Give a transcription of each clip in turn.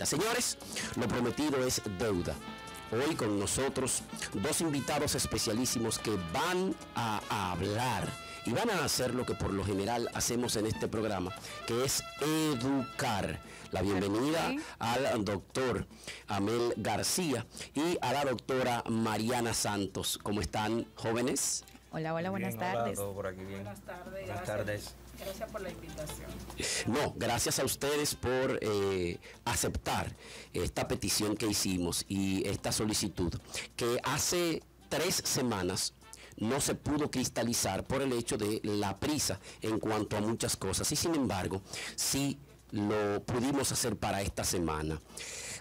cita. Señores, lo prometido es deuda. Hoy con nosotros dos invitados especialísimos que van a hablar y van a hacer lo que por lo general hacemos en este programa, que es educar. La bienvenida al doctor Amel García y a la doctora Mariana Santos. ¿Cómo están, jóvenes? Hola, hola, buenas tardes. Hola, todo por aquí bien. Buenas tardes. Buenas tardes. Gracias por la invitación. No, gracias a ustedes por aceptar esta petición que hicimos y esta solicitud, que hace 3 semanas no se pudo cristalizar por el hecho de la prisa en cuanto a muchas cosas, y sin embargo, sí lo pudimos hacer para esta semana.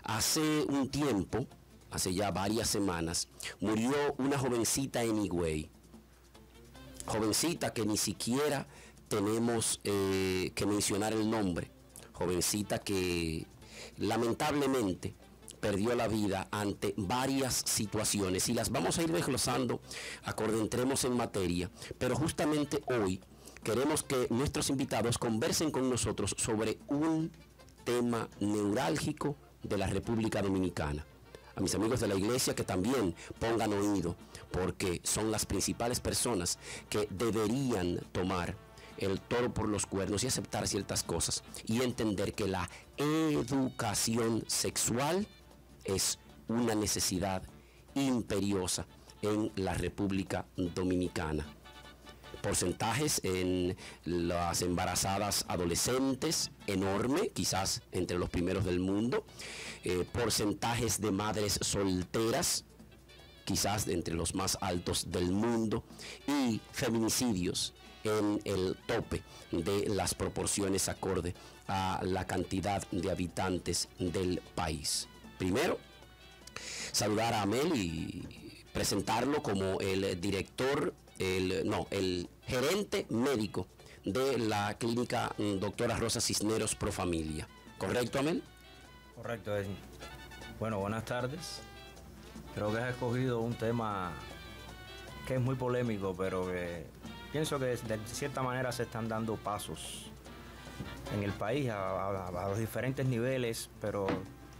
Hace un tiempo, hace ya varias semanas, murió una jovencita en Higüey. Jovencita que ni siquiera tenemos que mencionar el nombre. Jovencita que lamentablemente perdió la vida ante varias situaciones y las vamos a ir desglosando acorde entremos en materia, pero justamente hoy queremos que nuestros invitados conversen con nosotros sobre un tema neurálgico de la República Dominicana. A mis amigos de la iglesia que también pongan oído, porque son las principales personas que deberían tomar el toro por los cuernos y aceptar ciertas cosas y entender que la educación sexual es una necesidad imperiosa en la República Dominicana. Porcentajes en las embarazadas adolescentes enorme, quizás entre los primeros del mundo. Porcentajes de madres solteras, quizás entre los más altos del mundo. Y feminicidios en el tope de las proporciones acorde a la cantidad de habitantes del país. Primero, saludar a Amel y presentarlo como el director, el gerente médico de la clínica doctora Rosa Cisneros Profamilia. ¿Correcto, Amel? Correcto, Edwin. Bueno, buenas tardes. Creo que has escogido un tema que es muy polémico, pero que pienso que de cierta manera se están dando pasos en el país a los diferentes niveles, pero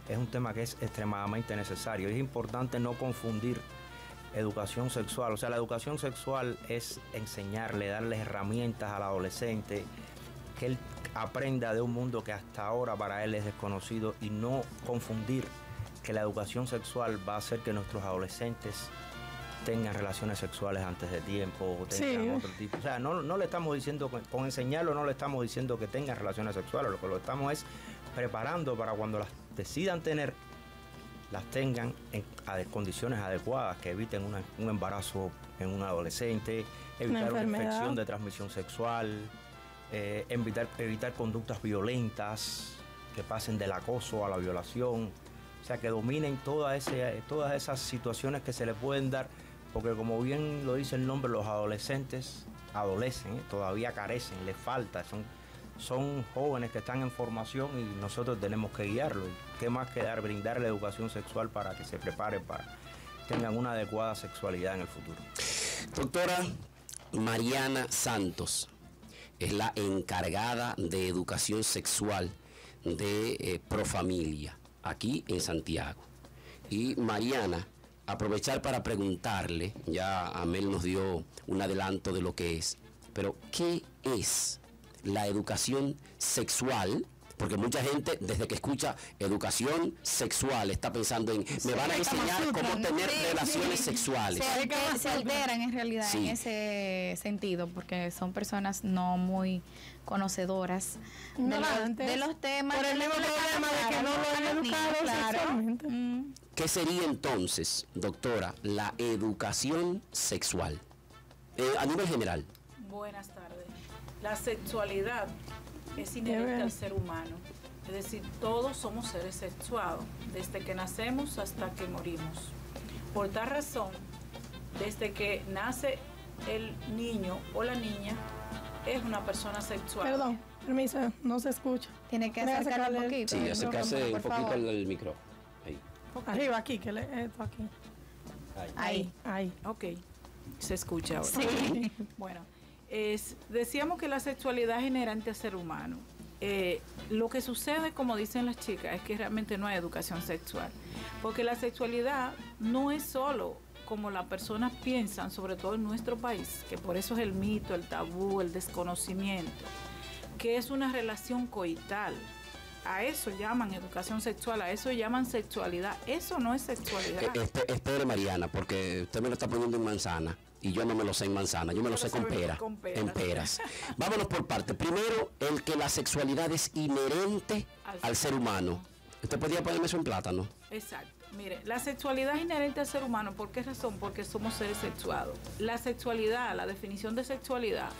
es un tema que es extremadamente necesario. Es importante no confundir educación sexual. O sea, la educación sexual es enseñarle, darle herramientas al adolescente, que él aprenda de un mundo que hasta ahora para él es desconocido, y no confundir que la educación sexual va a hacer que nuestros adolescentes tengan relaciones sexuales antes de tiempo o tengan otro tipo. O sea, no le estamos diciendo, con enseñarlo no le estamos diciendo que tengan relaciones sexuales, lo que lo estamos es preparando para cuando las decidan tener, las tengan en condiciones adecuadas, que eviten un embarazo en un adolescente, evitar una infección de transmisión sexual, evitar conductas violentas que pasen del acoso a la violación. O sea, que dominen todas esas situaciones que se le pueden dar, porque como bien lo dice el nombre, los adolescentes adolecen, todavía carecen, les falta, son jóvenes que están en formación y nosotros tenemos que guiarlos. ¿Qué más que brindarle educación sexual para que se preparen, para que tengan una adecuada sexualidad en el futuro? Doctora Mariana Santos es la encargada de educación sexual de Profamilia, aquí en Santiago. Y Mariana, aprovechar para preguntarle, ya Amel nos dio un adelanto de lo que es, pero ¿qué es la educación sexual? Porque mucha gente, desde que escucha educación sexual, está pensando en, me van a enseñar cómo tener relaciones sexuales. Se alteran en realidad en ese sentido, porque son personas no muy conocedoras de los temas. Por el mismo problema de que no lo han educado sexualmente. ¿Qué sería entonces, doctora, la educación sexual? A nivel general. Buenas tardes. La sexualidad es inherente al ser humano. Es decir, todos somos seres sexuados, desde que nacemos hasta que morimos. Por tal razón, desde que nace el niño o la niña, es una persona sexual. Perdón, permiso, no se escucha. Tiene que acercarle un poquito. Sí, acercarse un poquito al micrófono. Ahí. Arriba, aquí, que esto aquí. Ahí. Ok. Se escucha ahora. Sí. Bueno, decíamos que la sexualidad es inherente al ser humano. lo que sucede, como dicen las chicas, es que realmente no hay educación sexual. Porque la sexualidad no es solo como las personas piensan, sobre todo en nuestro país, que por eso es el mito, el tabú, el desconocimiento, que es una relación coital. A eso llaman educación sexual, a eso llaman sexualidad. Eso no es sexualidad. Espere, Mariana, porque usted me lo está poniendo en manzana y yo no me lo sé en manzana, yo me lo sé con peras. En peras. Vámonos por partes. Primero, el que la sexualidad es inherente al ser humano. ¿Usted podría ponerme eso en plátano? Exacto. Mire, la sexualidad es inherente al ser humano. ¿Por qué razón? Porque somos seres sexuados. La sexualidad, la definición de sexualidad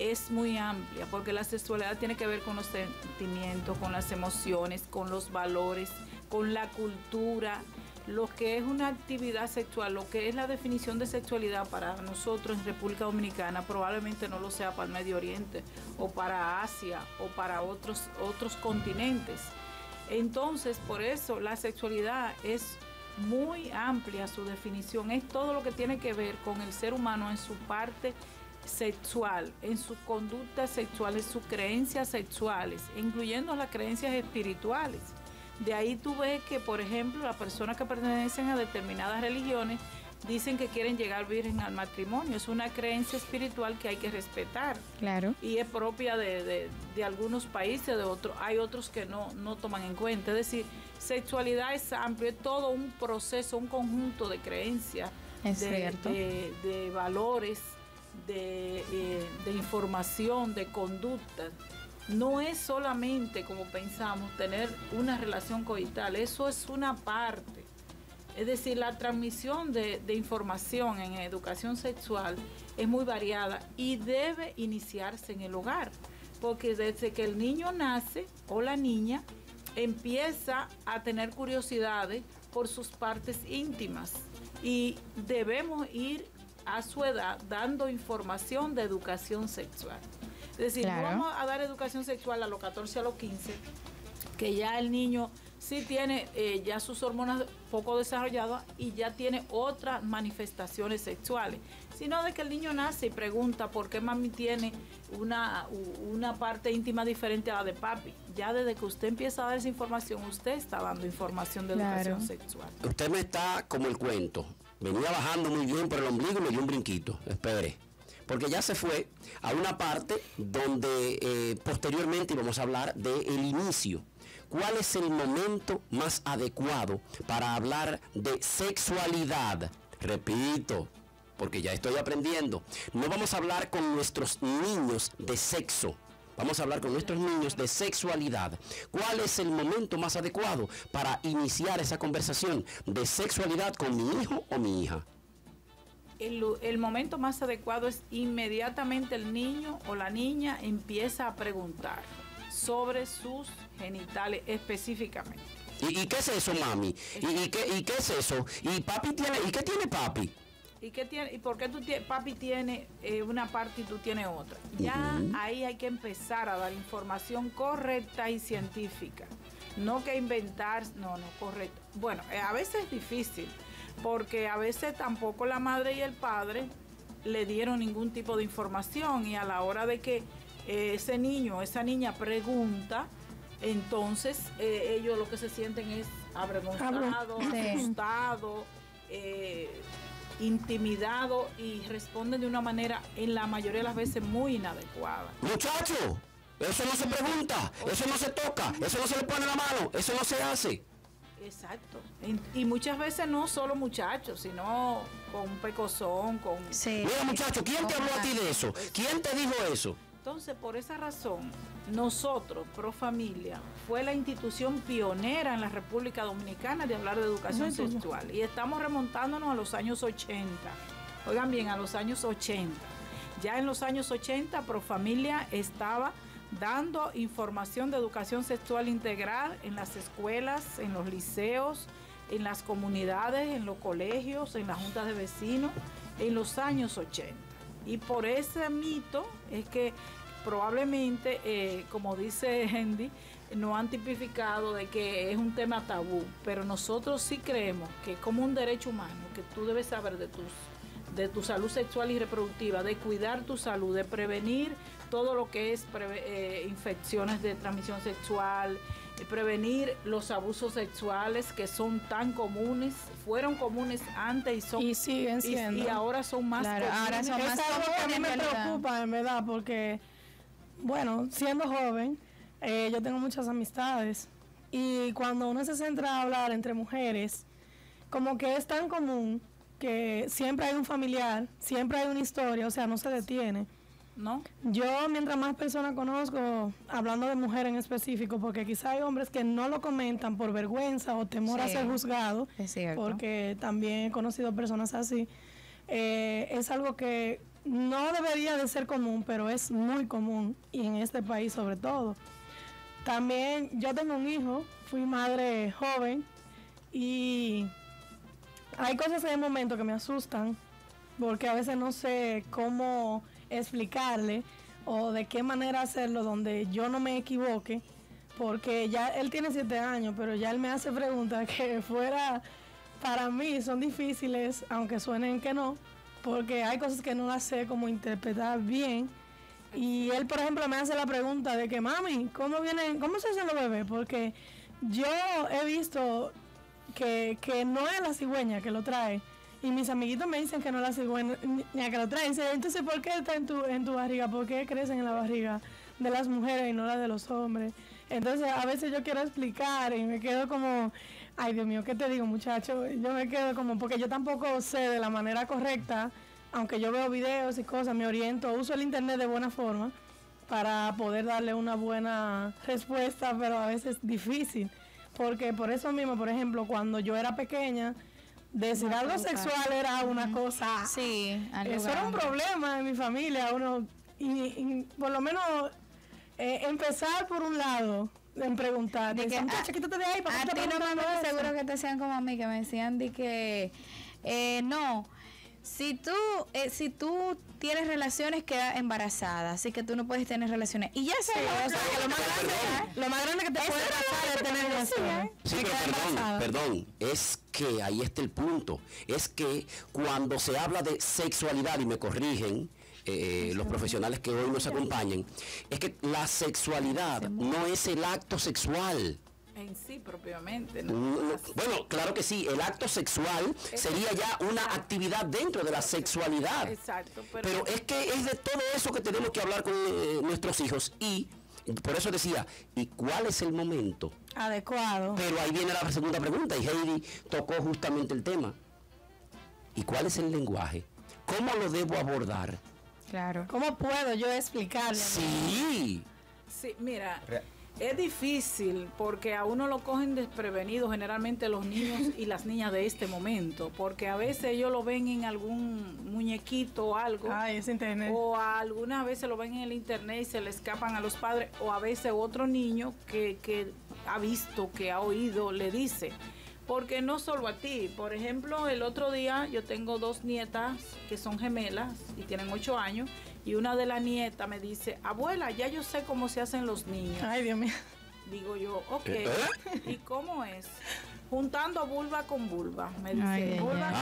es muy amplia, porque la sexualidad tiene que ver con los sentimientos, con las emociones, con los valores, con la cultura, lo que es una actividad sexual, lo que es la definición de sexualidad para nosotros en República Dominicana, probablemente no lo sea para el Medio Oriente o para Asia o para otros continentes. Entonces, por eso la sexualidad es muy amplia, su definición es todo lo que tiene que ver con el ser humano en su parte sexual, en su conducta sexual, en sus creencias sexuales, incluyendo las creencias espirituales. De ahí tú ves que, por ejemplo, las personas que pertenecen a determinadas religiones dicen que quieren llegar virgen al matrimonio. Es una creencia espiritual que hay que respetar. Claro. Y es propia de algunos países, de otros. Hay otros que no toman en cuenta. Es decir, sexualidad es amplio, es todo un proceso, un conjunto de creencias, de valores, de información, de conducta. No es solamente, como pensamos, tener una relación coital, eso es una parte. Es decir, la transmisión de información en educación sexual es muy variada y debe iniciarse en el hogar, porque desde que el niño nace o la niña empieza a tener curiosidades por sus partes íntimas y debemos ir a su edad dando información de educación sexual. Es decir, no vamos a dar educación sexual a los 14, a los 15, que ya el niño sí tiene ya sus hormonas poco desarrolladas y ya tiene otras manifestaciones sexuales, sino de que el niño nace y pregunta por qué mami tiene una parte íntima diferente a la de papi. Ya desde que usted empieza a dar esa información, usted está dando información de educación sexual. Usted me está como el cuento. Venía bajando muy bien por el ombligo y me dio un brinquito. Espere. Porque ya se fue a una parte donde posteriormente vamos a hablar del inicio. ¿Cuál es el momento más adecuado para hablar de sexualidad? Repito, porque ya estoy aprendiendo. No vamos a hablar con nuestros niños de sexo. Vamos a hablar con nuestros niños de sexualidad. ¿Cuál es el momento más adecuado para iniciar esa conversación de sexualidad con mi hijo o mi hija? El momento más adecuado es inmediatamente el niño o la niña empieza a preguntar sobre sus genitales específicamente. ¿Y qué es eso, mami? ¿Y qué es eso? ¿Y papi tiene? ¿Y qué tiene papi? ¿Y qué tiene? ¿Y por qué papi tiene una parte y tú tienes otra? Ya ahí hay que empezar a dar información correcta y científica. No que inventar, no, correcto. Bueno, a veces es difícil, porque a veces tampoco la madre y el padre le dieron ningún tipo de información y a la hora de que ese niño, esa niña pregunta, entonces ellos lo que se sienten es avergonzados, asustados, intimidados y responden de una manera en la mayoría de las veces muy inadecuada. Muchacho, eso no se pregunta, eso no se toca, eso no se le pone la mano, eso no se hace. Exacto. Y muchas veces no solo muchachos, sino con un pecozón, con... Sí. Mira, muchacho, ¿quién te habló a ti de eso? ¿Quién te dijo eso? Entonces, por esa razón, nosotros, Pro Familia, fue la institución pionera en la República Dominicana de hablar de educación sexual. Y estamos remontándonos a los años 80. Oigan bien, a los años 80. Ya en los años 80, Pro Familia estaba dando información de educación sexual integral en las escuelas, en los liceos, en las comunidades, en los colegios, en las juntas de vecinos, en los años 80. Y por ese mito es que probablemente, como dice Hendy, no han tipificado de que es un tema tabú, pero nosotros sí creemos que como un derecho humano, que tú debes saber de tu salud sexual y reproductiva, de cuidar tu salud, de prevenir todo lo que es infecciones de transmisión sexual, prevenir los abusos sexuales que son tan comunes, fueron comunes antes y siguen siendo. Y ahora son más comunes. Ahora son más comunes. A mí me preocupa, en verdad, porque, bueno, siendo joven, yo tengo muchas amistades y cuando uno se centra a hablar entre mujeres, como que es tan común que siempre hay un familiar, siempre hay una historia, o sea, no se detiene. ¿No? Yo, mientras más personas conozco, hablando de mujer en específico, porque quizá hay hombres que no lo comentan por vergüenza o temor a ser juzgado, porque también he conocido personas así, es algo que no debería de ser común, pero es muy común, y en este país sobre todo. También yo tengo un hijo, fui madre joven, y hay cosas en el momento que me asustan, porque a veces no sé cómo explicarle o de qué manera hacerlo donde yo no me equivoque, porque ya él tiene 7 años, pero ya él me hace preguntas que fuera para mí son difíciles, aunque suenen que no, porque hay cosas que no las sé cómo interpretar bien. Y él, por ejemplo, me hace la pregunta de que, mami, ¿cómo se hacen los bebés? Porque yo he visto que no es la cigüeña que lo trae, y mis amiguitos me dicen que no es la cigüeña que lo trae. Entonces, ¿por qué está en tu barriga? ¿Por qué crecen en la barriga de las mujeres y no la de los hombres? Entonces, a veces yo quiero explicar y me quedo como, ay, Dios mío, ¿qué te digo, muchacho? Yo me quedo como, porque yo tampoco sé de la manera correcta, aunque yo veo videos y cosas, me oriento, uso el internet de buena forma para poder darle una buena respuesta, pero a veces es difícil, porque por eso mismo, por ejemplo, cuando yo era pequeña, decir algo sexual era una cosa, eso era un problema en mi familia, y por lo menos empezar por un lado, en preguntar, de que, quítate de ahí, ¿para a ti no me seguro que te decían como a mí, que me decían de que no, si tú tienes relaciones, quedas embarazada, así que tú no puedes tener relaciones. Y ya sabes, o sea, que lo más grande que te puede pasar es tener relaciones. Sí, pero perdón, es que ahí está el punto. Es que cuando se habla de sexualidad, y me corrigen los profesionales que hoy nos acompañan, es que la sexualidad no es el acto sexual en sí propiamente, ¿no? Bueno, claro que sí, el acto sexual sería ya una actividad dentro de la sexualidad. Exacto. Pero es que es de todo eso que tenemos que hablar con nuestros hijos, y por eso decía, ¿y cuál es el momento adecuado? Pero ahí viene la segunda pregunta, y Heidi tocó justamente el tema. ¿Y cuál es el lenguaje? ¿Cómo lo debo abordar? Claro. ¿Cómo puedo yo explicarle? Sí, mira, es difícil porque a uno lo cogen desprevenido generalmente los niños y las niñas de este momento, porque a veces ellos lo ven en algún muñequito o algo. Es internet. O algunas veces lo ven en el internet y se le escapan a los padres, o a veces otro niño que ha visto, que ha oído, le dice. Porque no solo a ti, por ejemplo, el otro día yo tengo 2 nietas que son gemelas y tienen 8 años, y una de las nietas me dice, abuela, ya yo sé cómo se hacen los niños. Ay, Dios mío. Digo yo, ok, ¿y cómo es? Juntando vulva con vulva, me dice. Vulva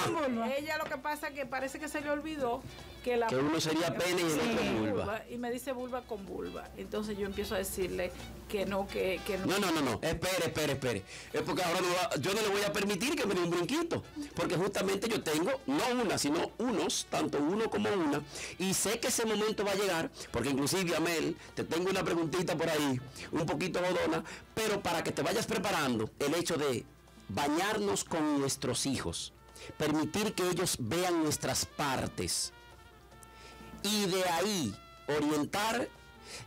con vulva. Ella lo que pasa es que parece que se le olvidó que uno sería pene y el otro vulva. Y me dice vulva con vulva. Entonces yo empiezo a decirle que no. No. Espere. Es porque ahora yo no le voy a permitir que me dé un brinquito. Porque justamente yo tengo, no una, sino unos, tanto uno como una. Y sé que ese momento va a llegar, porque inclusive, Amel, te tengo una preguntita por ahí, un poquito bodona, pero para que te vayas preparando, el hecho de bañarnos con nuestros hijos, permitir que ellos vean nuestras partes, y de ahí orientar,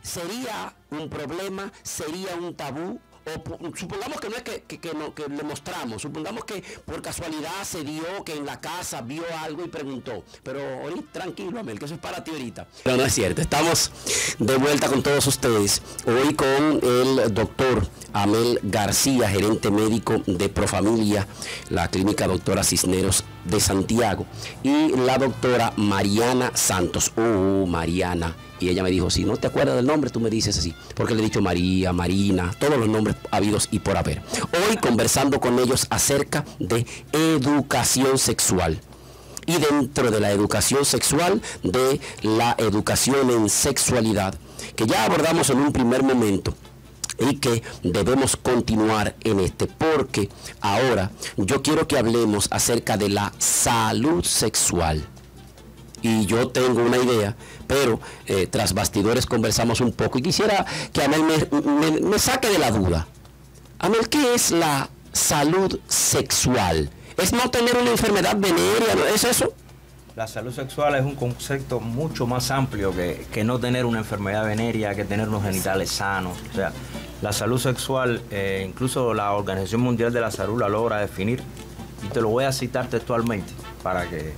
sería un problema, sería un tabú, o supongamos que no es que le mostramos, supongamos que por casualidad se dio que en la casa vio algo y preguntó, pero ahorita tranquilo, Amel, que eso es para ti ahorita. Pero no es cierto, estamos de vuelta con todos ustedes, hoy con el doctor Amel García, gerente médico de Profamilia, la clínica doctora Cisneros de Santiago, y la doctora Mariana Santos. Mariana. Y ella me dijo, si no te acuerdas del nombre, tú me dices así, porque le he dicho María, Marina, todos los nombres habidos y por haber. Hoy conversando con ellos acerca de educación sexual. y dentro de la educación sexual, de la educación en sexualidad, que ya abordamos en un primer momento y que debemos continuar en porque ahora yo quiero que hablemos acerca de la salud sexual. Y yo tengo una idea, pero tras bastidores conversamos un poco y quisiera que Amel me saque de la duda. Amel, ¿qué es la salud sexual? ¿Es no tener una enfermedad venérea? ¿No es eso? La salud sexual es un concepto mucho más amplio que no tener una enfermedad venérea, que tener unos genitales sanos. O sea, la salud sexual, incluso la Organización Mundial de la Salud la logra definir, y te lo voy a citar textualmente para que...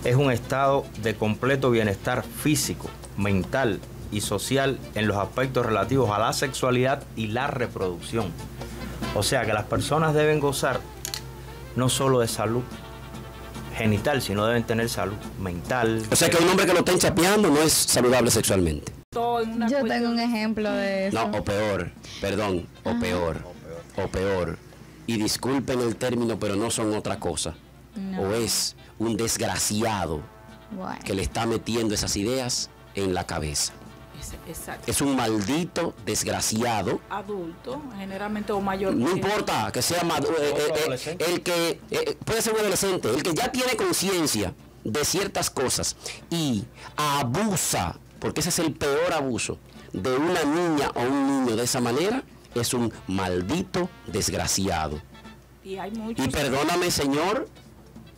Es un estado de completo bienestar físico, mental y social en los aspectos relativos a la sexualidad y la reproducción. O sea que las personas deben gozar no solo de salud genital, sino deben tener salud mental. O sea que un hombre que lo está chapeando no es saludable sexualmente. Yo tengo un ejemplo de eso. No, o peor, perdón, o peor. Y disculpen el término, pero no son otra cosa. No. O es un desgraciado que le está metiendo esas ideas en la cabeza. Exacto. Es un maldito desgraciado. Adulto, generalmente o mayor. No importa que sea el que puede ser un adolescente, el que ya tiene conciencia de ciertas cosas y abusa, porque ese es el peor abuso, de una niña o un niño de esa manera, es un maldito desgraciado. Y perdóname, señor,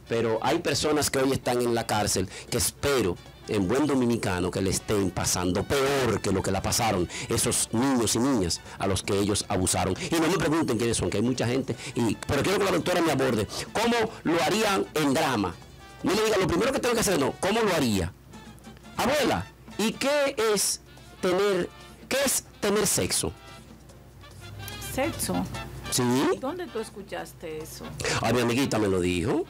pero hay personas que hoy están en la cárcel que espero, en buen dominicano, que le estén pasando peor que lo que la pasaron esos niños y niñas a los que ellos abusaron. Y no me pregunten quiénes son, que hay mucha gente, pero quiero que la doctora me aborde. ¿Cómo lo harían en drama? No me diga, lo primero que tengo que hacer, no, ¿cómo lo haría? Abuela, ¿y qué es tener sexo? ¿Sexo? Sí. ¿Dónde tú escuchaste eso? A mi amiguita me lo dijo.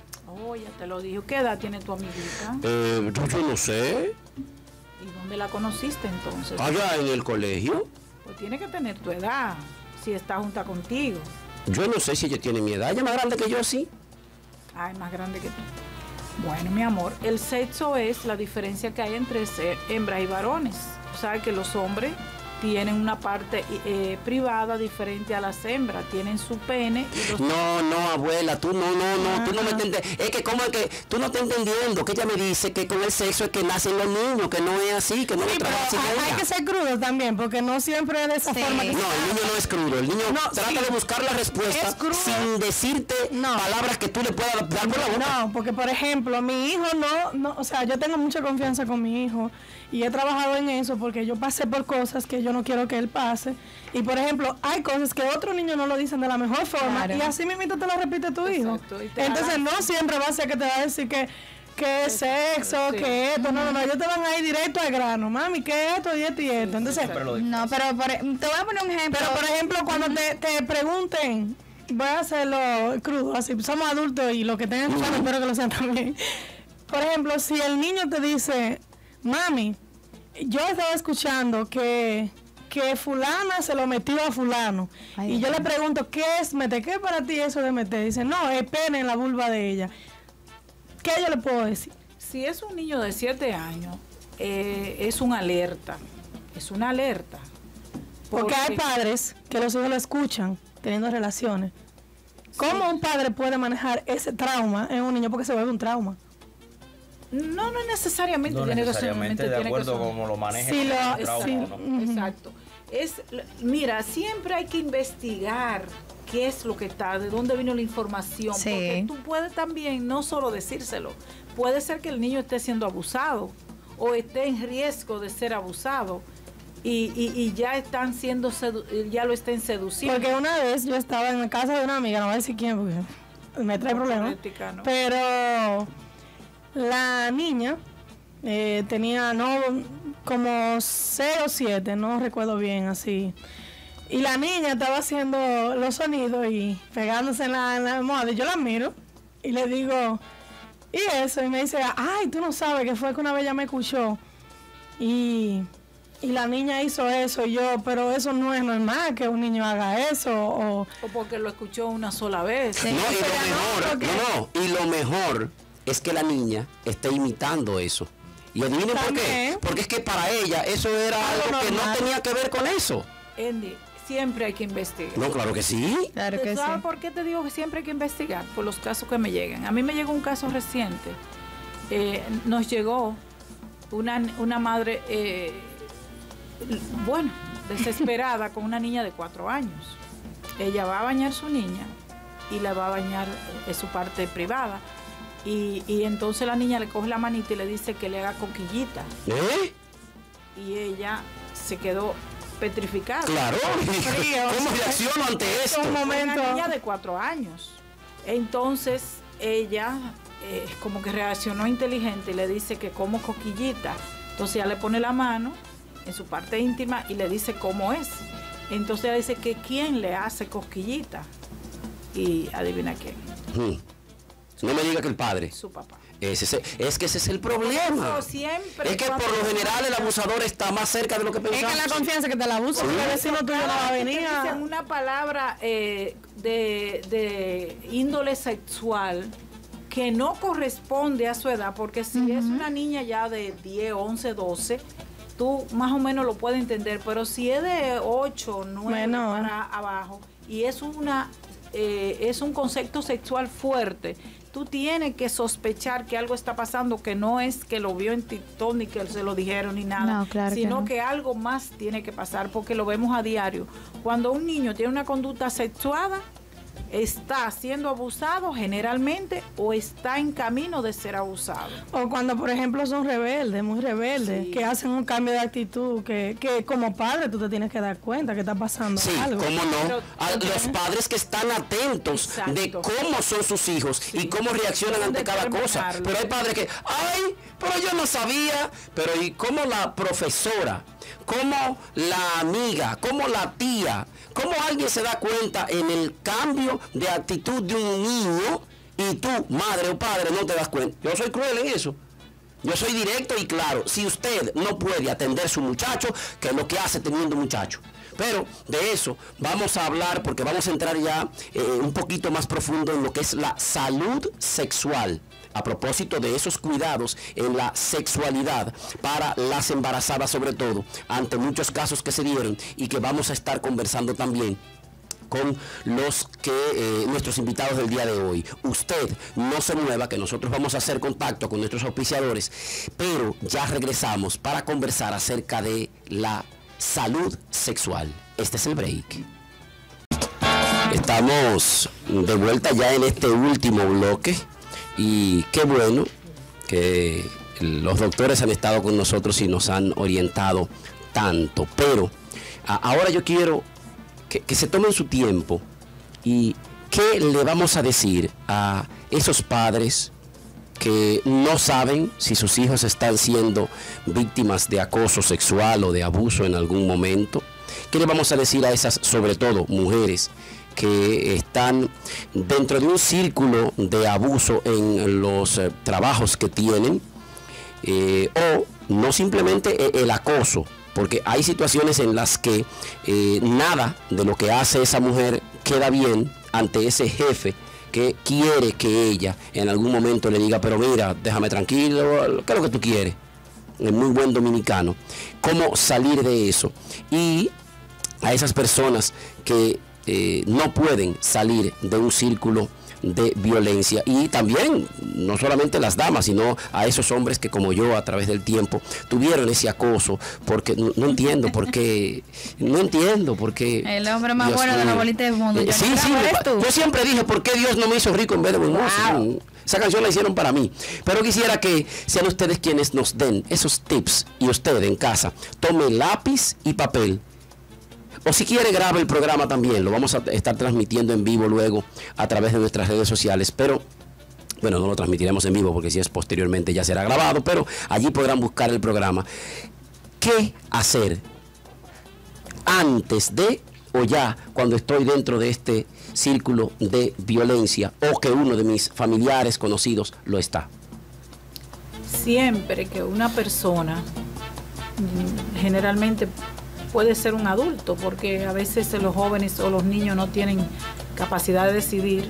Oh, ya te lo dijo. ¿Qué edad tiene tu amiguita? Yo no sé. ¿Y dónde la conociste entonces? Allá en el colegio. Pues tiene que tener tu edad, si está junta contigo. Yo no sé si ella tiene mi edad. ¿Ella es más grande que yo, sí? Ah, es más grande que tú. Bueno, mi amor, el sexo es la diferencia que hay entre hembras y varones. O sea, que los hombres tienen una parte privada diferente a las hembras, tienen su pene y los... No, abuela, tú no me entiendes. Es que como es que tú no estás entendiendo, que ella me dice que con el sexo es que nacen los niños, que no es así, que no sí, lo trabaja así. Hay que ser crudo también, porque no siempre es de esa forma. No, el niño no es crudo, el niño trata de buscar la respuesta sin decirte palabras que tú le puedas dar por la boca. No, porque por ejemplo, mi hijo no, o sea, yo tengo mucha confianza con mi hijo y he trabajado en eso porque yo pasé por cosas que yo no quiero que él pase. Y por ejemplo, hay cosas que otros niños no lo dicen de la mejor forma, claro, y así mismo te lo repite tu hijo. Entonces no siempre va a ser que te va a decir que es sexo, que esto, no, ellos te van a ir directo al grano, mami, que esto y esto y esto. Entonces, no, pero te voy a poner un ejemplo. Pero por ejemplo, cuando te pregunten, voy a hacerlo crudo, así somos adultos y los que tengan escuchando espero que lo sean también. Por ejemplo, si el niño te dice, mami, yo estaba escuchando que fulana se lo metió a fulano. Ay, y yo le pregunto, ¿qué es meter? ¿Qué es para ti eso de meter? Dice, no, es pene en la vulva de ella. ¿Qué yo le puedo decir? Si es un niño de 7 años, es una alerta. Es una alerta. Porque hay padres que los hijos lo escuchan teniendo relaciones. ¿Cómo un padre puede manejar ese trauma en un niño? Porque se vuelve un trauma. No necesariamente tiene que ser. De acuerdo con cómo lo maneje. Exacto. Mira, siempre hay que investigar qué es lo que está, de dónde vino la información. Sí. Porque tú puedes también no solo decírselo. Puede ser que el niño esté siendo abusado o esté en riesgo de ser abusado. Y ya están siendo ya lo estén seduciendo. Porque una vez yo estaba en la casa de una amiga, no voy a decir quién porque me trae problemas. ¿No? Pero la niña tenía como 6 o 7, no recuerdo bien así. Y la niña estaba haciendo los sonidos y pegándose en la almohada. Y yo la miro y le digo, ¿y eso? Y me dice, ay, tú no sabes que fue que una vez ella me escuchó. Y la niña hizo eso. Y yo, pero eso no es normal que un niño haga eso. O porque lo escuchó una sola vez. Sí. Y lo mejor es que la niña esté imitando eso. Y adivinen por qué. Porque es que para ella eso era algo que no tenía que ver con eso. Andy, siempre hay que investigar. No, claro que sí. Claro que sí. ¿Sabes por qué te digo que siempre hay que investigar? Por los casos que me llegan. A mí me llegó un caso reciente. Nos llegó una madre, desesperada con una niña de 4 años. Ella va a bañar a su niña y la va a bañar en su parte privada. Y entonces la niña le coge la manita y le dice que le haga coquillita. Y ella se quedó petrificada. Claro. ¿Cómo reacciono ante esto? Un momento. Una niña de 4 años. Entonces ella como que reaccionó inteligente y le dice que como coquillita. Entonces ella le pone la mano en su parte íntima y le dice cómo es. Entonces ella dice que quién le hace cosquillita. Y adivina quién. No me diga que el padre. Su papá. Es que ese es el problema. Siempre es que por lo general el abusador está más cerca de lo que pensamos. Es que la confianza que te la abusa, porque el vecino tuyo no va a venir. Dicen una palabra de índole sexual que no corresponde a su edad, porque si es una niña ya de 10, 11, 12, tú más o menos lo puedes entender, pero si es de 8, 9 para abajo y es un concepto sexual fuerte, tú tienes que sospechar que algo está pasando, que no es que lo vio en TikTok ni que se lo dijeron ni nada, sino que algo más tiene que pasar, porque lo vemos a diario. Cuando un niño tiene una conducta sexuada, está siendo abusado generalmente o está en camino de ser abusado. O cuando, por ejemplo, son rebeldes, muy rebeldes, que hacen un cambio de actitud, que como padre tú te tienes que dar cuenta que está pasando algo. Sí, cómo no. Los padres que están atentos de cómo son sus hijos y cómo reaccionan ante cada cosa. Pero hay padres que, pero yo no sabía. Pero ¿y cómo la profesora? ¿Cómo la amiga? ¿Cómo la tía? ¿Cómo alguien se da cuenta en el cambio de actitud de un niño y tú, madre o padre, no te das cuenta? Yo soy cruel en eso. Yo soy directo y claro. Si usted no puede atender a su muchacho, que es lo que hace teniendo un muchacho. Pero de eso vamos a hablar, porque vamos a entrar ya un poquito más profundo en lo que es la salud sexual. A propósito de esos cuidados en la sexualidad para las embarazadas, sobre todo, ante muchos casos que se dieron y que vamos a estar conversando también con nuestros invitados del día de hoy. Usted no se mueva, que nosotros vamos a hacer contacto con nuestros auspiciadores, pero ya regresamos para conversar acerca de la salud sexual. Este es el break. Estamos de vuelta ya en este último bloque. Y qué bueno que los doctores han estado con nosotros y nos han orientado tanto. Pero ahora yo quiero que se tomen su tiempo y qué le vamos a decir a esos padres que no saben si sus hijos están siendo víctimas de acoso sexual o de abuso en algún momento. ¿Qué le vamos a decir a esas, sobre todo, mujeres que están dentro de un círculo de abuso en los trabajos que tienen, o no simplemente el acoso, porque hay situaciones en las que nada de lo que hace esa mujer queda bien ante ese jefe que quiere que ella en algún momento le diga, pero mira, déjame tranquilo, ¿qué es lo que tú quieres? Es muy buen dominicano. ¿Cómo salir de eso? Y a esas personas que no pueden salir de un círculo de violencia, y también no solamente las damas, sino a esos hombres que como yo a través del tiempo tuvieron ese acoso, porque no entiendo por qué, el hombre más bueno de la bolita del mundo. Yo siempre dije, ¿por qué Dios no me hizo rico en vez de buen mozo? Wow. Esa canción la hicieron para mí, pero quisiera que sean ustedes quienes nos den esos tips, y usted en casa tome lápiz y papel. O si quiere, grabe el programa también. Lo vamos a estar transmitiendo en vivo luego a través de nuestras redes sociales. Pero, bueno, no lo transmitiremos en vivo porque si es posteriormente ya será grabado. Pero allí podrán buscar el programa. ¿Qué hacer antes de o ya cuando estoy dentro de este círculo de violencia o que uno de mis familiares conocidos lo está? Siempre que una persona, generalmente puede ser un adulto, porque a veces los jóvenes o los niños no tienen capacidad de decidir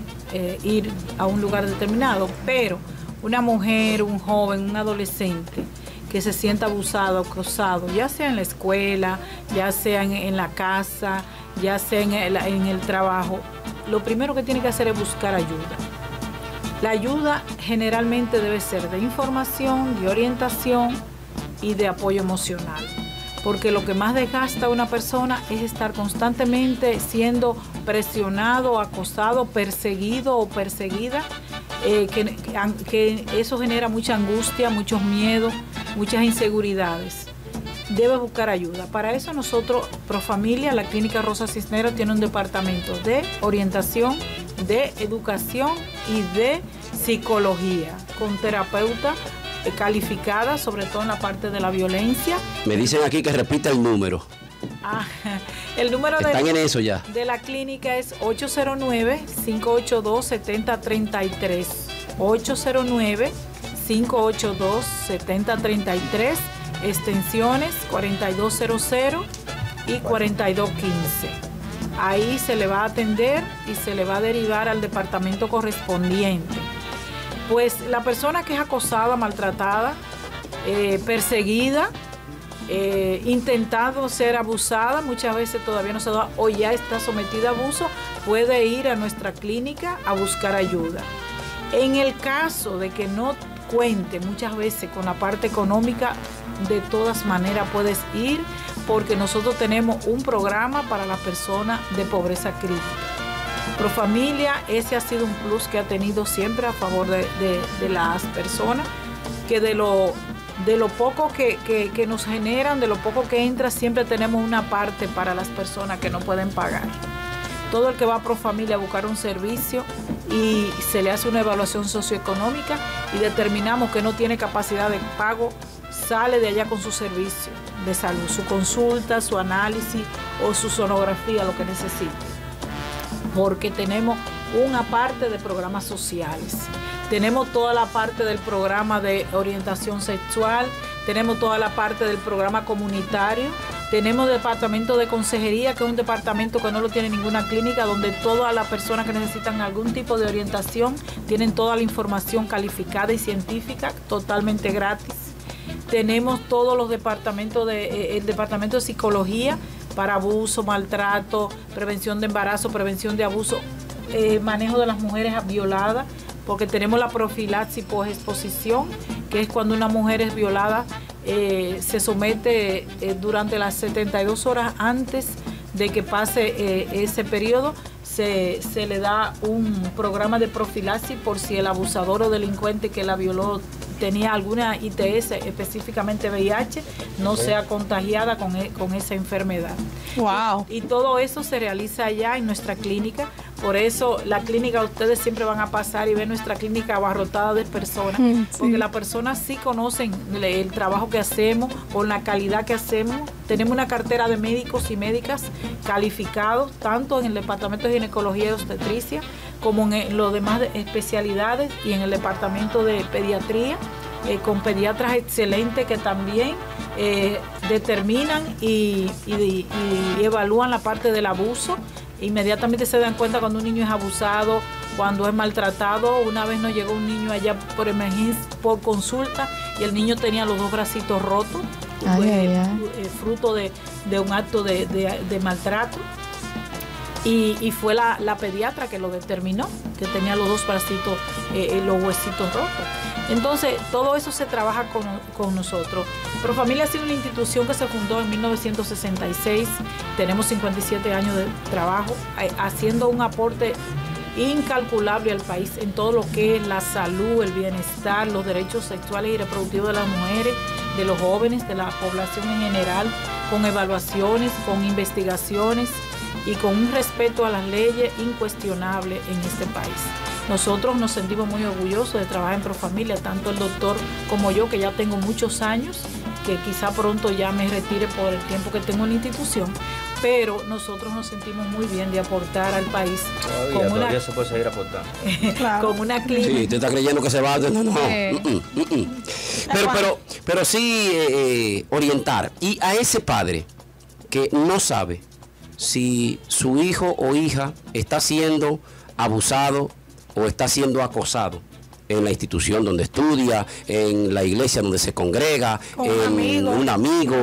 ir a un lugar determinado, pero una mujer, un joven, un adolescente que se sienta abusado, acosado, ya sea en la escuela, ya sea en la casa, ya sea en el trabajo, lo primero que tiene que hacer es buscar ayuda. La ayuda generalmente debe ser de información, de orientación y de apoyo emocional, porque lo que más desgasta a una persona es estar constantemente siendo presionado, acosado, perseguido o perseguida, que eso genera mucha angustia, muchos miedos, muchas inseguridades. Debe buscar ayuda. Para eso nosotros, Profamilia, la Clínica Rosa Cisneros, tiene un departamento de orientación, de educación y de psicología, con terapeuta calificada, sobre todo en la parte de la violencia. Me dicen aquí que repita el número. El número ¿Están en eso ya? De la clínica es 809-582-7033. 809-582-7033, extensiones 4200 y 4215. Ahí se le va a atender y se le va a derivar al departamento correspondiente. Pues la persona que es acosada, maltratada, perseguida, intentado ser abusada, muchas veces todavía no se da o ya está sometida a abuso, puede ir a nuestra clínica a buscar ayuda. En el caso de que no cuente muchas veces con la parte económica, de todas maneras puedes ir, porque nosotros tenemos un programa para las personas de pobreza crítica. Profamilia, ese ha sido un plus que ha tenido siempre a favor de las personas, que de lo poco que nos generan, de lo poco que entra, siempre tenemos una parte para las personas que no pueden pagar. Todo el que va a Profamilia a buscar un servicio y se le hace una evaluación socioeconómica y determinamos que no tiene capacidad de pago, sale de allá con su servicio de salud, su consulta, su análisis o su sonografía, lo que necesite. Porque tenemos una parte de programas sociales, tenemos toda la parte del programa de orientación sexual, tenemos toda la parte del programa comunitario, tenemos departamento de consejería, que es un departamento que no lo tiene ninguna clínica, donde todas las personas que necesitan algún tipo de orientación tienen toda la información calificada y científica totalmente gratis. Tenemos todos los departamentos el departamento de psicología para abuso, maltrato, prevención de embarazo, prevención de abuso, manejo de las mujeres violadas, porque tenemos la profilaxis posexposición, que es cuando una mujer es violada, se somete durante las 72 horas antes de que pase ese periodo, se le da un programa de profilaxis por si el abusador o delincuente que la violó tenía alguna ITS, específicamente VIH, no sea contagiada con esa enfermedad. Wow. Y todo eso se realiza allá en nuestra clínica. Por eso la clínica, ustedes siempre van a pasar y ver nuestra clínica abarrotada de personas, porque las personas sí conocen el trabajo que hacemos, con la calidad que hacemos. Tenemos una cartera de médicos y médicas calificados, tanto en el departamento de ginecología y obstetricia, como en los demás especialidades y en el departamento de pediatría, con pediatras excelentes que también determinan y evalúan la parte del abuso. Inmediatamente se dan cuenta cuando un niño es abusado, cuando es maltratado. Una vez nos llegó un niño allá por emergencia, por consulta, y el niño tenía los 2 bracitos rotos, fruto de un acto de maltrato. Y fue la pediatra que lo determinó, que tenía los 2 bracitos, los huesitos rotos. Entonces, todo eso se trabaja con nosotros. Profamilia ha sido una institución que se fundó en 1966. Tenemos 57 años de trabajo, haciendo un aporte incalculable al país en todo lo que es la salud, el bienestar, los derechos sexuales y reproductivos de las mujeres, de los jóvenes, de la población en general, con evaluaciones, con investigaciones y con un respeto a las leyes incuestionable en este país. Nosotros nos sentimos muy orgullosos de trabajar en Profamilia, tanto el doctor como yo, que ya tengo muchos años, que quizá pronto ya me retire por el tiempo que tengo en la institución, pero nosotros nos sentimos muy bien de aportar al país. Todavía se puede seguir aportando. Claro. Con una clínica. Sí, te está creyendo que se va. No. Pero sí orientar. Y a ese padre que no sabe si su hijo o hija está siendo abusado o está siendo acosado, en la institución donde estudia, en la iglesia donde se congrega, en un amigo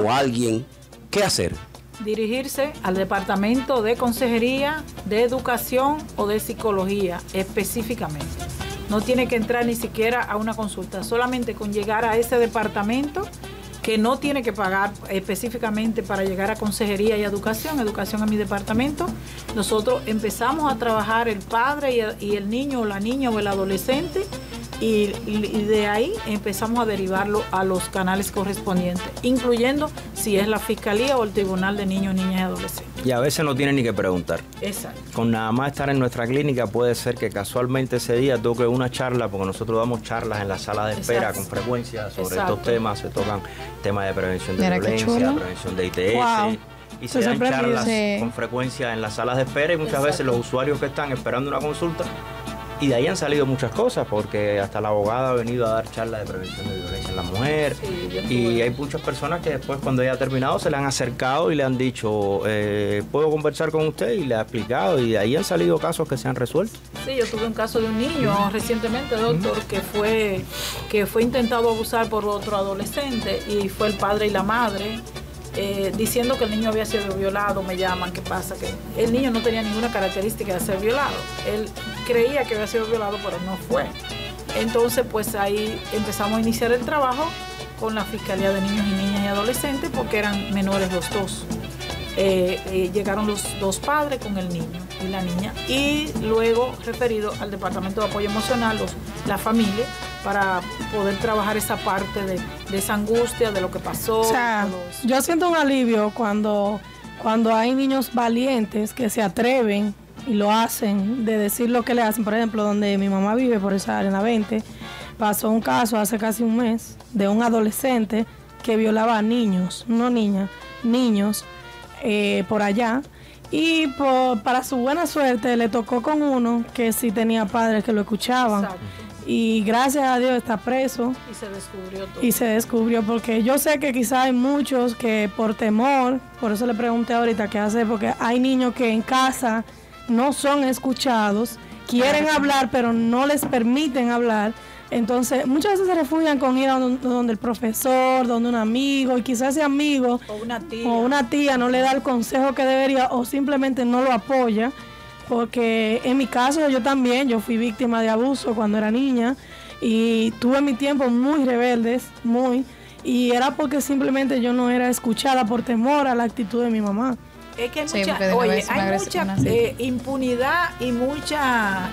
o alguien. ¿Qué hacer? Dirigirse al Departamento de Consejería, de Educación o de Psicología específicamente. No tiene que entrar ni siquiera a una consulta, solamente con llegar a ese departamento, que no tiene que pagar específicamente para llegar a Consejería y Educación es mi departamento. Nosotros empezamos a trabajar el padre y el niño o la niña o el adolescente, y de ahí empezamos a derivarlo a los canales correspondientes, incluyendo si es la Fiscalía o el Tribunal de Niños, Niñas y Adolescentes. Y a veces no tienen ni que preguntar. Exacto. Con nada más estar en nuestra clínica puede ser que casualmente ese día toque una charla, porque nosotros damos charlas en la sala de espera con frecuencia sobre estos temas. Se tocan temas de prevención de violencia, prevención de ITS. Y se dan charlas con frecuencia en las salas de espera, y muchas veces los usuarios que están esperando una consulta, y de ahí han salido muchas cosas, porque hasta la abogada ha venido a dar charlas de prevención de violencia en la mujer, y hay muchas personas que después, cuando ella ha terminado, se le han acercado y le han dicho, ¿puedo conversar con usted? Y le ha explicado, y de ahí han salido casos que se han resuelto. Sí, yo tuve un caso de un niño recientemente, doctor, que fue intentado abusar por otro adolescente, y fue el padre y la madre diciendo que el niño había sido violado. Me llaman, ¿qué pasa? Que el niño no tenía ninguna característica de ser violado. Él creía que había sido violado, pero no fue. Entonces, pues ahí empezamos a iniciar el trabajo con la Fiscalía de Niños y Niñas y Adolescentes, porque eran menores los dos. Llegaron los dos padres con el niño y la niña, y luego referido al Departamento de Apoyo Emocional, la familia, para poder trabajar esa parte de esa angustia, de lo que pasó. O sea, yo siento un alivio cuando hay niños valientes que se atreven y lo hacen, de decir lo que le hacen. Por ejemplo, donde mi mamá vive, por esa área, en la 20, pasó un caso hace casi un mes de un adolescente que violaba a niños, no niñas, niños, por allá. Y para su buena suerte le tocó con uno que sí tenía padres que lo escuchaban. Exacto. Y gracias a Dios está preso. Y se descubrió todo. Y se descubrió, porque yo sé que quizás hay muchos que por temor, por eso le pregunté ahorita qué hacer, porque hay niños que en casa no son escuchados, quieren hablar pero no les permiten hablar. Entonces muchas veces se refugian con ir a donde el profesor, donde un amigo, y quizás ese amigo o una tía no le da el consejo que debería, o simplemente no lo apoya. Porque en mi caso yo fui víctima de abuso cuando era niña, y tuve mi tiempo muy rebeldes, y era porque simplemente yo no era escuchada por temor a la actitud de mi mamá. Es que hay mucha impunidad y mucha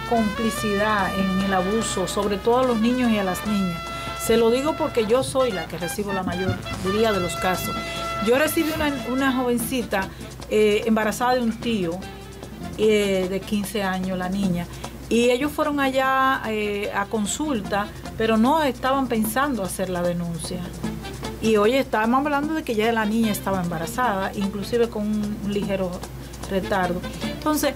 complicidad en el abuso, sobre todo a los niños y a las niñas. Se lo digo porque yo soy la que recibo la mayoría de los casos. Yo recibí una jovencita embarazada de un tío de 15 años, la niña, y ellos fueron allá a consulta, pero no estaban pensando hacer la denuncia. Y hoy estábamos hablando de que ya la niña estaba embarazada, inclusive con un ligero retardo. Entonces,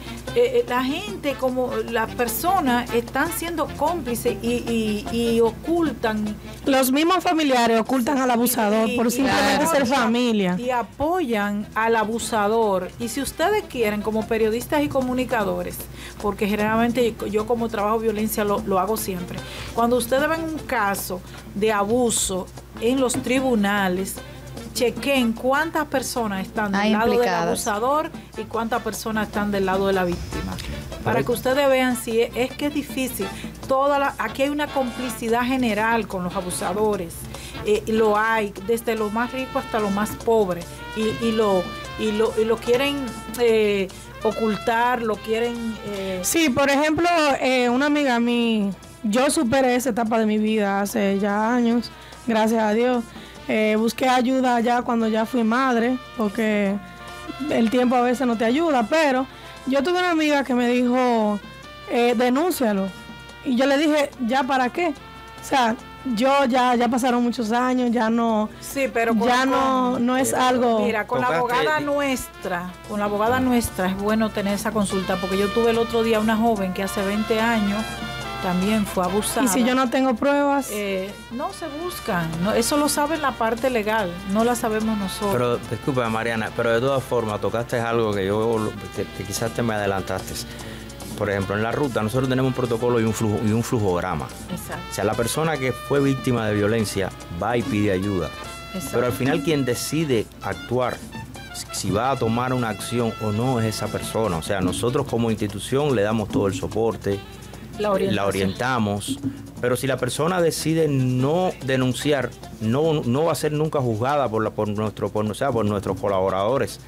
la gente, como las personas, están siendo cómplices y ocultan. Los mismos familiares ocultan al abusador por simplemente ser familia. Y apoyan al abusador. Y si ustedes quieren, como periodistas y comunicadores, porque generalmente yo como trabajo violencia lo hago siempre, cuando ustedes ven un caso de abuso en los tribunales, chequen cuántas personas están del lado del abusador y cuántas personas están del lado de la víctima. Para que ustedes vean si es que es difícil. Aquí hay una complicidad general con los abusadores. Lo hay, desde lo más rico hasta lo más pobre. Y lo quieren ocultar, lo quieren... Sí, por ejemplo, una amiga a mí, yo superé esa etapa de mi vida hace ya años, gracias a Dios. Busqué ayuda ya cuando ya fui madre, porque el tiempo a veces no te ayuda, pero yo tuve una amiga que me dijo, denúncialo. Y yo le dije, ¿ya para qué? O sea, ya pasaron muchos años, ya no... Sí, pero no es algo... Mira, con la abogada nuestra es bueno tener esa consulta, porque yo tuve el otro día una joven que hace 20 años también fue abusada. ¿Y si yo no tengo pruebas? No se buscan. No, eso lo sabe la parte legal, no la sabemos nosotros. Pero, disculpa, Mariana, pero de todas formas tocaste algo que quizás te me adelantaste. por ejemplo, en la ruta nosotros tenemos un protocolo y un flujograma. Exacto. O sea, la persona que fue víctima de violencia va y pide ayuda. Exacto. Pero al final quien decide actuar, si va a tomar una acción o no, es esa persona. O sea, nosotros como institución le damos todo el soporte, la orientamos, pero si la persona decide no denunciar, no va a ser nunca juzgada por nuestros colaboradores.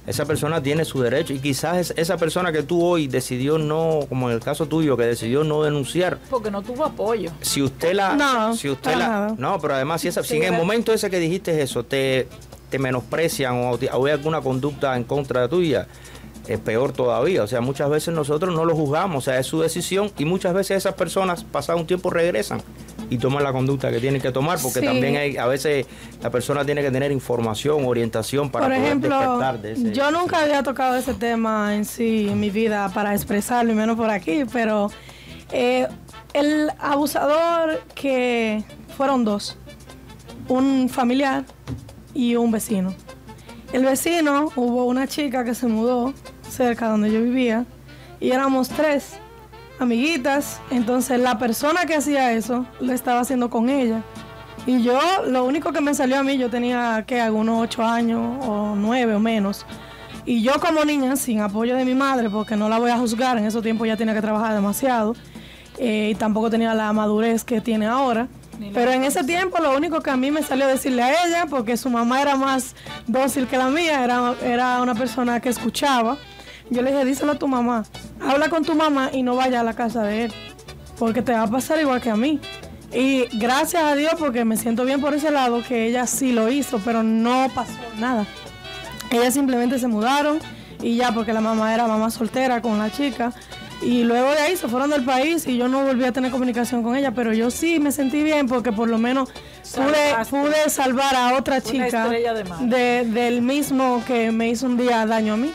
Esa persona tiene su derecho y quizás esa persona que tú hoy decidió no, como en el caso tuyo, que decidió no denunciar. Porque no tuvo apoyo. Si usted no, pero además si en el momento ese que dijiste eso te menosprecian o hay alguna conducta en contra tuya, es peor todavía. O sea, muchas veces nosotros no lo juzgamos, o sea, es su decisión y muchas veces esas personas, pasado un tiempo, regresan y toman la conducta que tienen que tomar, porque también a veces la persona tiene que tener información, orientación para poder despertar de ese. Yo nunca había tocado ese tema en sí, en mi vida, para expresarlo, y menos por aquí, pero el abusador, que fueron dos, un familiar y un vecino. El vecino, hubo una chica que se mudó cerca donde yo vivía y éramos 3 amiguitas. Entonces la persona que hacía eso lo estaba haciendo con ella. Y yo, lo único que me salió a mí, yo tenía algunos 8 años o 9 o menos. Y yo como niña, sin apoyo de mi madre, porque no la voy a juzgar, en esos tiempos ya tenía que trabajar demasiado, y tampoco tenía la madurez que tiene ahora. Pero en ese tiempo lo único que a mí me salió decirle a ella, porque su mamá era más dócil que la mía, era una persona que escuchaba. Yo le dije, díselo a tu mamá, habla con tu mamá y no vaya a la casa de él, porque te va a pasar igual que a mí. Y gracias a Dios, porque me siento bien por ese lado, que ella sí lo hizo, pero no pasó nada. Ellas simplemente se mudaron y ya, porque la mamá era mamá soltera con la chica. Y luego de ahí se fueron del país y yo no volví a tener comunicación con ella, pero yo sí me sentí bien porque por lo menos pude salvar a otra chica del mismo que me hizo un día daño a mí.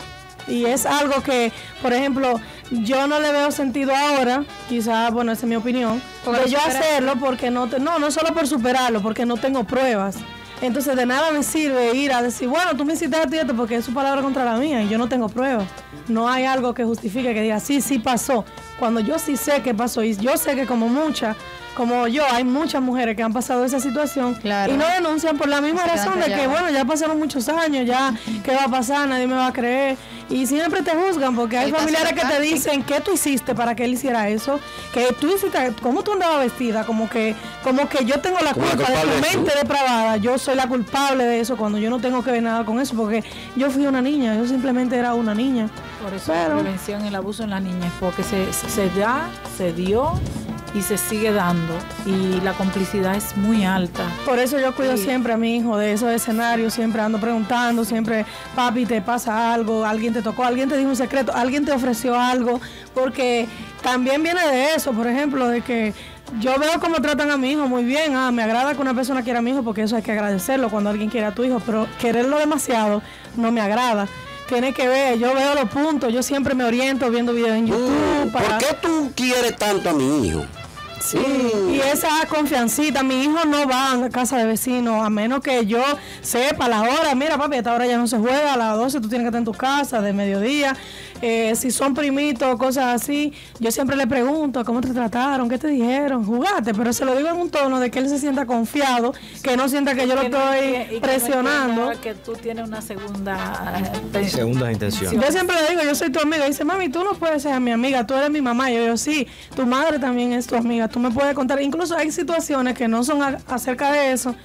Y es algo que, por ejemplo, yo no le veo sentido ahora, quizás, bueno, esa es mi opinión, de yo hacerlo porque no solo por superarlo, porque no tengo pruebas. Entonces de nada me sirve ir a decir, bueno, tú me hiciste esto porque es su palabra contra la mía y yo no tengo pruebas. No hay algo que justifique, que diga, sí pasó. Cuando yo sí sé que pasó y yo sé que como yo, hay muchas mujeres que han pasado esa situación, claro, y no denuncian por la misma razón de que, bueno, ya pasaron muchos años, ya, ¿qué va a pasar? Nadie me va a creer. Y siempre te juzgan porque hay familiares que te dicen, ¿qué tú hiciste para que él hiciera eso? Que tú hiciste, ¿cómo tú andabas vestida? Como que yo tengo la culpa de tu mente depravada, yo soy la culpable de eso, cuando yo no tengo que ver nada con eso, porque yo fui una niña, yo simplemente era una niña. Por eso la prevención el abuso en las niñas, porque se dio y se sigue dando y la complicidad es muy alta. Por eso yo cuido siempre a mi hijo de esos escenarios, siempre ando preguntando, siempre, papi, ¿te pasa algo? ¿Alguien te tocó? ¿Alguien te dijo un secreto? ¿Alguien te ofreció algo? Porque también viene de eso, por ejemplo, de que yo veo cómo tratan a mi hijo muy bien. Me agrada que una persona quiera a mi hijo, porque eso hay que agradecerlo cuando alguien quiere a tu hijo, pero quererlo demasiado no me agrada. Tiene que ver, yo veo los puntos, yo siempre me oriento viendo videos en YouTube. ¿Por qué tú quieres tanto a mi hijo? Sí, y esa confiancita, mi hijo no va a casa de vecinos, a menos que yo sepa la hora. Mira, papi, a esta hora ya no se juega, a las 12 tú tienes que estar en tu casa, de mediodía. Si son primitos, cosas así, yo siempre le pregunto, ¿cómo te trataron? ¿Qué te dijeron? Jugaste, pero se lo digo en un tono de que él se sienta confiado, que no sienta que yo lo estoy presionando. Que tú tienes una segundas intenciones. Yo siempre le digo, yo soy tu amiga. Dice, mami, tú no puedes ser mi amiga, tú eres mi mamá. Y yo digo, sí, tu madre también es tu amiga, tú me puedes contar. Incluso hay situaciones que no son acerca de eso,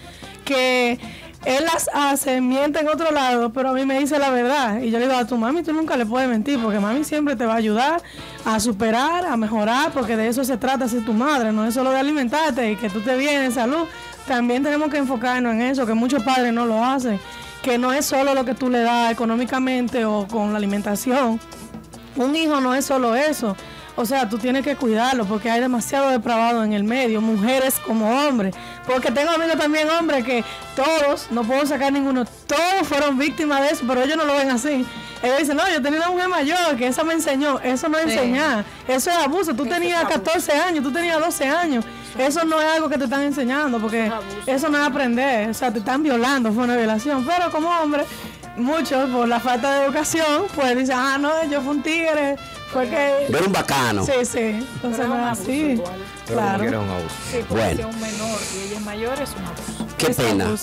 que él las hace, miente en otro lado, pero a mí me dice la verdad. Y yo le digo, a tu mami tú nunca le puedes mentir, porque mami siempre te va a ayudar a superar, a mejorar, porque de eso se trata ser tu madre, no es solo de alimentarte y que tú te vienes en salud. También tenemos que enfocarnos en eso, que muchos padres no lo hacen, que no es solo lo que tú le das económicamente o con la alimentación. Un hijo no es solo eso. O sea, tú tienes que cuidarlo porque hay demasiado depravado en el medio, mujeres como hombres. Porque tengo amigos también hombres que todos, no puedo sacar ninguno, todos fueron víctimas de eso, pero ellos no lo ven así. Ellos dicen, no, yo tenía una mujer mayor que esa me enseñó. Eso no es enseñar, eso es abuso. Tú tenías 14 años, tú tenías 12 años. Eso no es algo que te están enseñando, porque eso no es aprender. O sea, te están violando, fue una violación. Pero como hombre, muchos por la falta de educación, pues dicen, no, yo fui un tigre, Fue que... Ver un bacano. Sí. Entonces no es así. Claro. Sí, porque Bueno. si es un menor y ella es mayor, es un abuso. Qué pena.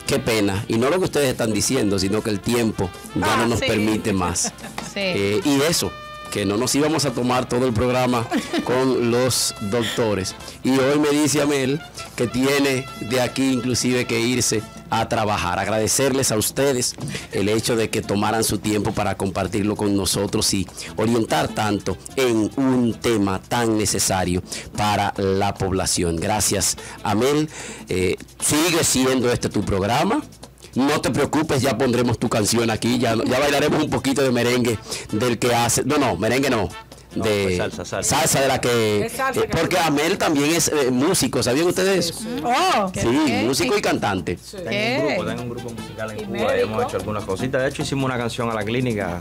Qué pena. Y no lo que ustedes están diciendo, sino que el tiempo ya no nos permite más. Sí. Y eso, que no nos íbamos a tomar todo el programa con los doctores. Y hoy me dice Amel que tiene de aquí inclusive que irse a trabajar. Agradecerles a ustedes el hecho de que tomaran su tiempo para compartirlo con nosotros y orientar tanto en un tema tan necesario para la población. Gracias, Amel. Sigue siendo este tu programa. No te preocupes, ya pondremos tu canción aquí, ya bailaremos un poquito de merengue del que hace, merengue no, de salsa de la que, porque Amel también es músico, ¿sabían ustedes eso? Oh, sí, músico y cantante. Sí. Tengo un grupo musical en Cuba y hemos hecho algunas cositas. De hecho hicimos una canción a la clínica.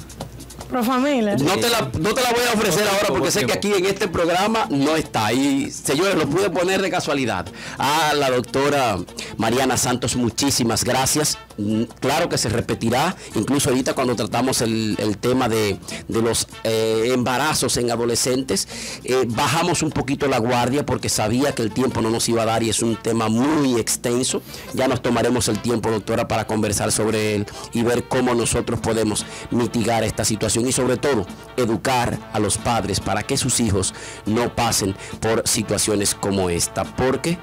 Pro familia. No te la voy a ofrecer ahora porque sé que aquí en este programa no está. Y señores, lo pude poner de casualidad. A la doctora Mariana Santos, muchísimas gracias. Claro que se repetirá, incluso ahorita cuando tratamos el tema de los embarazos en adolescentes, bajamos un poquito la guardia porque sabía que el tiempo no nos iba a dar y es un tema muy extenso. Ya nos tomaremos el tiempo, doctora, para conversar sobre él y ver cómo nosotros podemos mitigar esta situación y sobre todo educar a los padres para que sus hijos no pasen por situaciones como esta, porque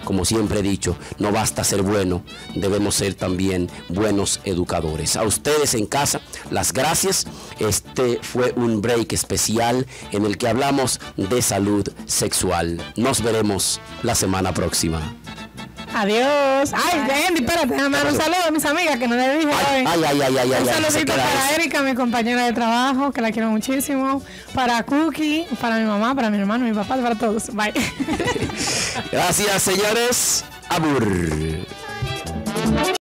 como siempre he dicho, no basta ser bueno, debemos ser también buenos educadores. A ustedes en casa, las gracias. Este fue un break especial en el que hablamos de salud sexual. Nos veremos la semana próxima. Adiós. Ay, Andy, espérate, déjame dar un saludo a mis amigas que no le dije hoy. Un saludito para Erika, mi compañera de trabajo, que la quiero muchísimo. Para Cookie, para mi mamá, para mi hermano, mi papá, para todos. Bye. Gracias, señores. Abur.